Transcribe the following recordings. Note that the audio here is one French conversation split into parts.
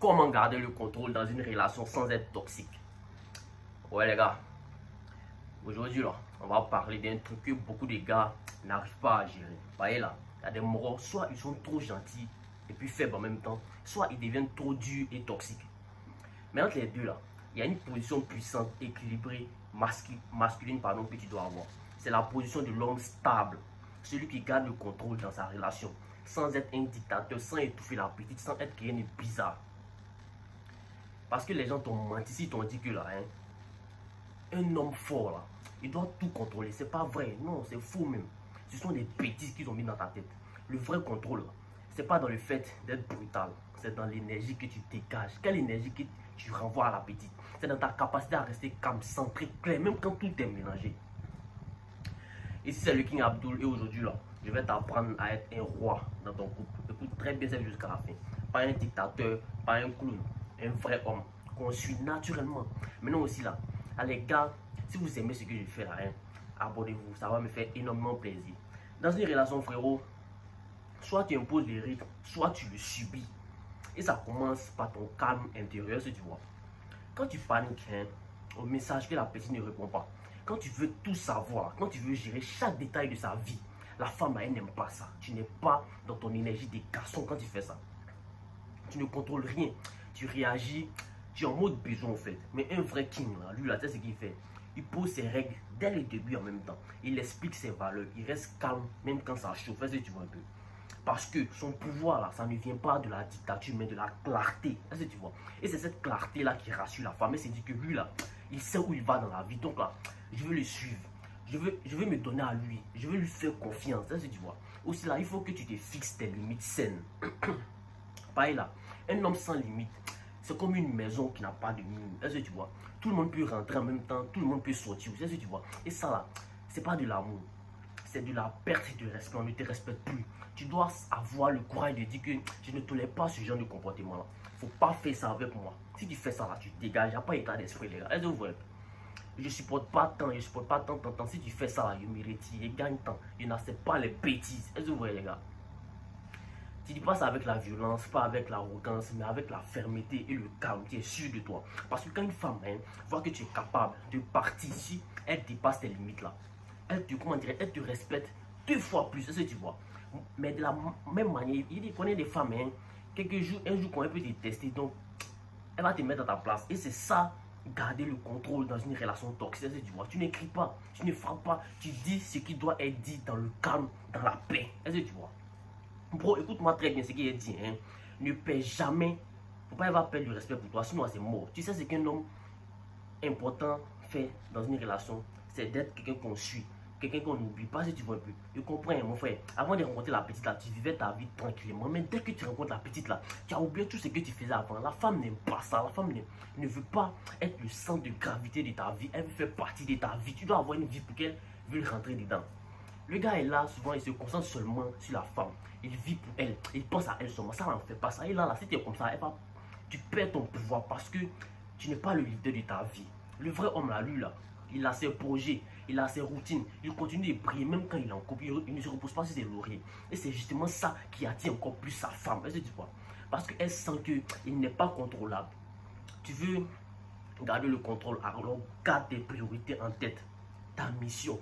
Comment garder le contrôle dans une relation sans être toxique? Ouais les gars, aujourd'hui là, on va parler d'un truc que beaucoup de gars n'arrivent pas à gérer. Vous voyez là, il y a des moraux, soit ils sont trop gentils et puis faibles en même temps, soit ils deviennent trop durs et toxiques. Mais entre les deux là, il y a une position puissante, équilibrée, masculine pardon, que tu dois avoir. C'est la position de l'homme stable, celui qui garde le contrôle dans sa relation, sans être un dictateur, sans étouffer la petite, sans être quelqu'un de bizarre. Parce que les gens t'ont menti, si t'ont dit que là, hein, un homme fort là, il doit tout contrôler. C'est pas vrai, non, c'est faux même. Ce sont des bêtises qu'ils ont mis dans ta tête. Le vrai contrôle, c'est pas dans le fait d'être brutal, c'est dans l'énergie que tu dégages. Quelle énergie que tu renvoies à la petite? C'est dans ta capacité à rester calme, centré, clair, même quand tout est mélangé. Ici c'est le King Abdul et aujourd'hui là, je vais t'apprendre à être un roi dans ton couple. Écoute très bien ça jusqu'à la fin. Pas un dictateur, pas un clown, un vrai homme qu'on suit naturellement. Maintenant aussi là, les gars, si vous aimez ce que je fais là, hein, abonnez-vous, ça va me faire énormément plaisir. Dans une relation frérot, soit tu imposes les rythmes, soit tu le subis. Et ça commence par ton calme intérieur, si tu vois. Quand tu paniques hein, au message que la personne ne répond pas, quand tu veux tout savoir, quand tu veux gérer chaque détail de sa vie, la femme elle n'aime pas ça. Tu n'es pas dans ton énergie des garçons quand tu fais ça. Tu ne contrôles rien. Tu réagis, tu es en mode besoin en fait. Mais un vrai king, là, lui, là, tu sais ce qu'il fait. Il pose ses règles dès le début en même temps. Il explique ses valeurs. Il reste calme même quand ça chauffe. Est-ce que tu vois un peu? Parce que son pouvoir, là, ça ne vient pas de la dictature, mais de la clarté. Est-ce que tu vois? Et c'est cette clarté-là qui rassure la femme. Elle s'est dit que lui, là, il sait où il va dans la vie. Donc là, je veux le suivre. Je veux me donner à lui. Je veux lui faire confiance. Est-ce que tu vois? Aussi là, il faut que tu te fixes tes limites saines. Pareil là, un homme sans limite, c'est comme une maison qui n'a pas de mur. Est-ce que tu vois? Tout le monde peut rentrer en même temps, tout le monde peut sortir. Est-ce que tu vois? Et ça là, c'est pas de l'amour. C'est de la perte de respect. On ne te respecte plus. Tu dois avoir le courage de dire que je ne tolère pas ce genre de comportement là. Faut pas faire ça avec moi. Si tu fais ça là, tu te dégages. Il n'y a pas état d'esprit les gars. Est-ce que vous voyez? Je supporte pas tant, je supporte pas tant. Si tu fais ça là, je me retire, je gagne tant. Je n'accepte pas les bêtises. Est-ce que vous voyez les gars? Tu dis pas ça avec la violence, pas avec l'arrogance, mais avec la fermeté et le calme. Tu es sûr de toi. Parce que quand une femme hein, voit que tu es capable de partir si elle dépasse tes limites là, elle te, comment dire, elle te respecte 2 fois plus. C'est ce que tu vois. Mais de la même manière, il connaît des femmes, hein, un jour quand elle peut te tester, donc elle va te mettre à ta place. Et c'est ça, garder le contrôle dans une relation toxique. C'est ce que tu vois. Tu n'écris pas, tu ne frappes pas, tu dis ce qui doit être dit dans le calme, dans la paix. Est-ce que tu vois? Bro, écoute-moi très bien ce qu'il est dit. Hein. Ne perds jamais. Faut pas avoir perdre du respect pour toi, sinon c'est mort. Tu sais ce qu'un homme important fait dans une relation, c'est d'être quelqu'un qu'on suit, quelqu'un qu'on n'oublie pas si tu vois un peu. Je comprends, mon frère. Avant de rencontrer la petite là, tu vivais ta vie tranquillement. Mais dès que tu rencontres la petite là, tu as oublié tout ce que tu faisais avant. La femme n'aime pas ça. La femme ne veut pas être le centre de gravité de ta vie. Elle veut faire partie de ta vie. Tu dois avoir une vie pour qu'elle veuille rentrer dedans. Le gars est là, souvent il se concentre seulement sur la femme. Il vit pour elle, il pense à elle seulement. Ça n'en fait pas ça. Et là, si tu es comme ça, tu perds ton pouvoir parce que tu n'es pas le leader de ta vie. Le vrai homme là, lui là, il a ses projets, il a ses routines, il continue de briller même quand il est en couple, il ne se repose pas sur ses lauriers. Et c'est justement ça qui attire encore plus sa femme. Est-ce que tu vois? Parce qu'elle sent qu'il n'est pas contrôlable. Tu veux garder le contrôle, alors garde tes priorités en tête, ta mission,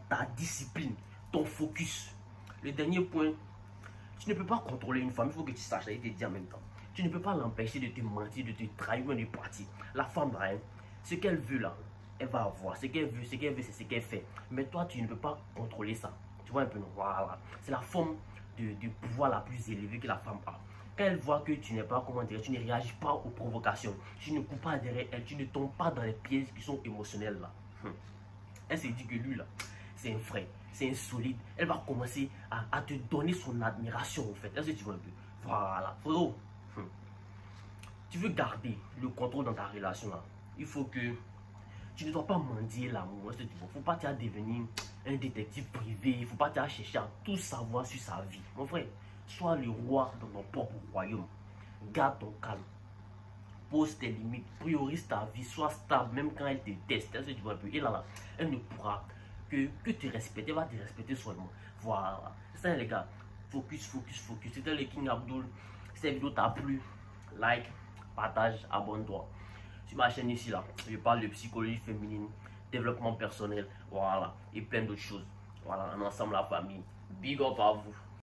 ta discipline, ton focus. Le dernier point, tu ne peux pas contrôler une femme, il faut que tu saches, il te dit en même temps. Tu ne peux pas l'empêcher de te mentir, de te trahir ou de partir. La femme là, hein, ce qu'elle veut là, elle va avoir. Ce qu'elle veut, c'est ce qu'elle fait. Mais toi, tu ne peux pas contrôler ça. Tu vois un peu, non? Voilà. C'est la forme de pouvoir la plus élevée que la femme a. Quand elle voit que tu n'es pas, comment dire, tu ne réagis pas aux provocations, tu ne coupes pas derrière elle, tu ne tombes pas dans les pièges qui sont émotionnels là. Elle se dit que lui là, c'est un frère, c'est un solide. Elle va commencer à te donner son admiration en fait. Est-ce que tu vois un peu? Voilà, frérot. Tu veux garder le contrôle dans ta relation là. Il faut que tu ne dois pas mendier l'amour. Il ne faut pas devenir un détective privé. Il ne faut pas chercher à tout savoir sur sa vie. Mon frère, sois le roi dans ton propre royaume. Garde ton calme. Pose tes limites. Priorise ta vie. Sois stable même quand elle te teste. Est-ce que tu vois un peu? Et là, elle ne pourra que te respecter. Elle va te respecter seulement. Voilà. C'est ça les gars. Focus, focus, focus. C'était le King Abdul. Cette vidéo t'a plu. Like, partage, abonne-toi. Sur ma chaîne ici, là, je parle de psychologie féminine, développement personnel, voilà, et plein d'autres choses. Voilà, on est ensemble la famille. Big up à vous.